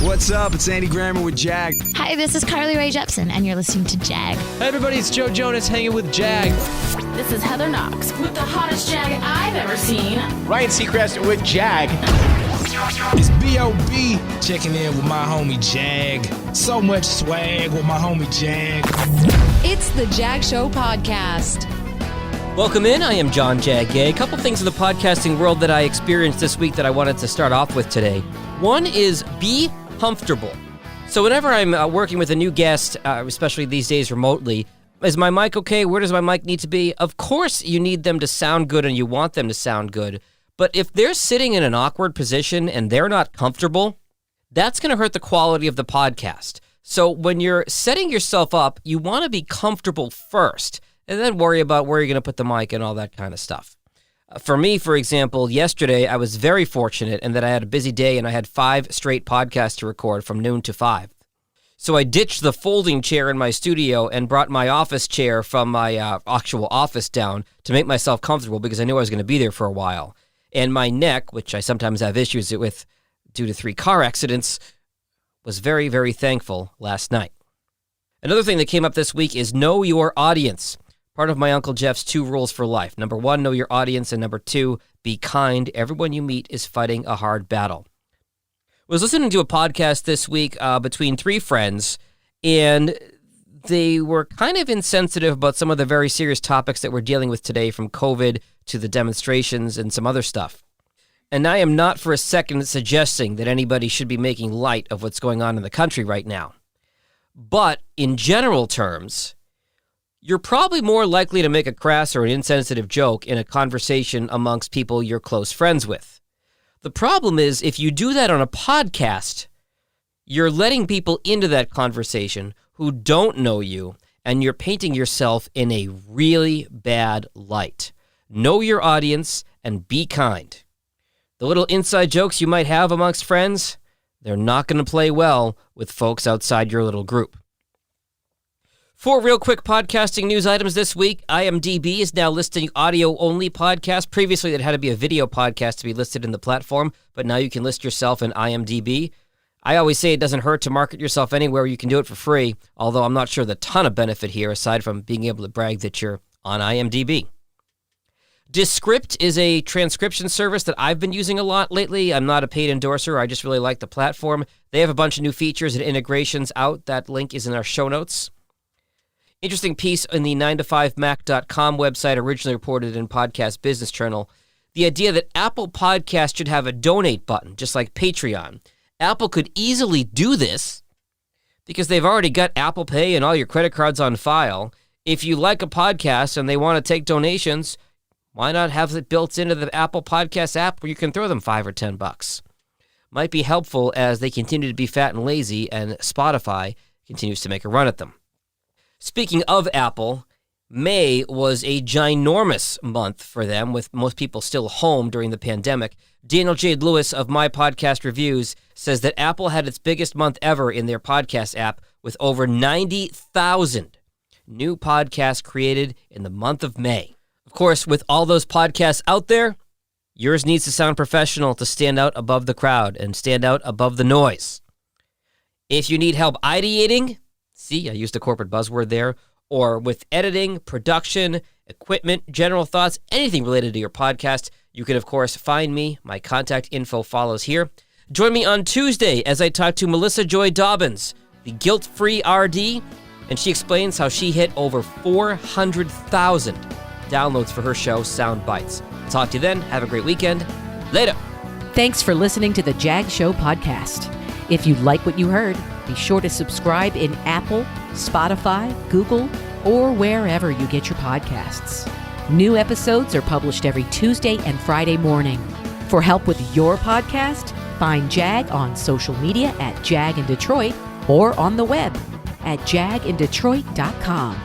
What's up? It's Andy Grammer with Jag. Hi, this is Carly Rae Jepsen, and you're listening to Jag. Hey everybody, it's Joe Jonas hanging with Jag. This is Heather Knox with the hottest Jag I've ever seen. Ryan Seacrest with Jag. It's B.O.B. checking in with my homie Jag. So much swag with my homie Jag. It's the Jag Show Podcast. Welcome in, I am John Jag. A couple things in the podcasting world that I experienced this week that I wanted to start off with today. One is be comfortable. So whenever I'm working with a new guest, especially these days remotely, is my mic okay? Where does my mic need to be? Of course you need them to sound good and you want them to sound good. But if they're sitting in an awkward position and they're not comfortable, that's going to hurt the quality of the podcast. So when you're setting yourself up, you want to be comfortable first and then worry about where you're going to put the mic and all that kind of stuff. For me, for example, yesterday I was very fortunate in that I had a busy day and I had 5 straight podcasts to record from noon to 5. So I ditched the folding chair in my studio and brought my office chair from my actual office down to make myself comfortable because I knew I was going to be there for a while. And my neck, which I sometimes have issues with due to 3 car accidents, was very, very thankful last night. Another thing that came up this week is know your audience. Part of my Uncle Jeff's 2 rules for life. Number 1, know your audience, and number 2, be kind. Everyone you meet is fighting a hard battle. I was listening to a podcast this week between 3 friends, and they were kind of insensitive about some of the very serious topics that we're dealing with today, from COVID to the demonstrations and some other stuff. And I am not for a second suggesting that anybody should be making light of what's going on in the country right now. But in general terms, you're probably more likely to make a crass or an insensitive joke in a conversation amongst people you're close friends with. The problem is, if you do that on a podcast, you're letting people into that conversation who don't know you, and you're painting yourself in a really bad light. Know your audience and be kind. The little inside jokes you might have amongst friends, they're not going to play well with folks outside your little group. 4 real quick podcasting news items this week. IMDb is now listing audio-only podcasts. Previously, it had to be a video podcast to be listed in the platform, but now you can list yourself in IMDb. I always say it doesn't hurt to market yourself anywhere. You can do it for free, although I'm not sure the ton of benefit here, aside from being able to brag that you're on IMDb. Descript is a transcription service that I've been using a lot lately. I'm not a paid endorser. I just really like the platform. They have a bunch of new features and integrations out. That link is in our show notes. Interesting piece in the 9to5mac.com website, originally reported in Podcast Business Journal. The idea that Apple Podcasts should have a donate button, just like Patreon. Apple could easily do this because they've already got Apple Pay and all your credit cards on file. If you like a podcast and they want to take donations, why not have it built into the Apple Podcast app where you can throw them $5 or $10? Might be helpful as they continue to be fat and lazy and Spotify continues to make a run at them. Speaking of Apple, May was a ginormous month for them, with most people still home during the pandemic. Daniel J. Lewis of My Podcast Reviews says that Apple had its biggest month ever in their podcast app, with over 90,000 new podcasts created in the month of May. Of course, with all those podcasts out there, yours needs to sound professional to stand out above the crowd and stand out above the noise. If you need help ideating, see, I used a corporate buzzword there, or with editing, production, equipment, general thoughts, anything related to your podcast, you can, of course, find me. My contact info follows here. Join me on Tuesday as I talk to Melissa Joy Dobbins, the guilt-free RD, and she explains how she hit over 400,000 downloads for her show, Sound Bites. Talk to you then. Have a great weekend. Later. Thanks for listening to the Jag Show Podcast. If you like what you heard, be sure to subscribe in Apple, Spotify, Google, or wherever you get your podcasts. New episodes are published every Tuesday and Friday morning. For help with your podcast, find Jag on social media at Jag in Detroit or on the web at jagindetroit.com.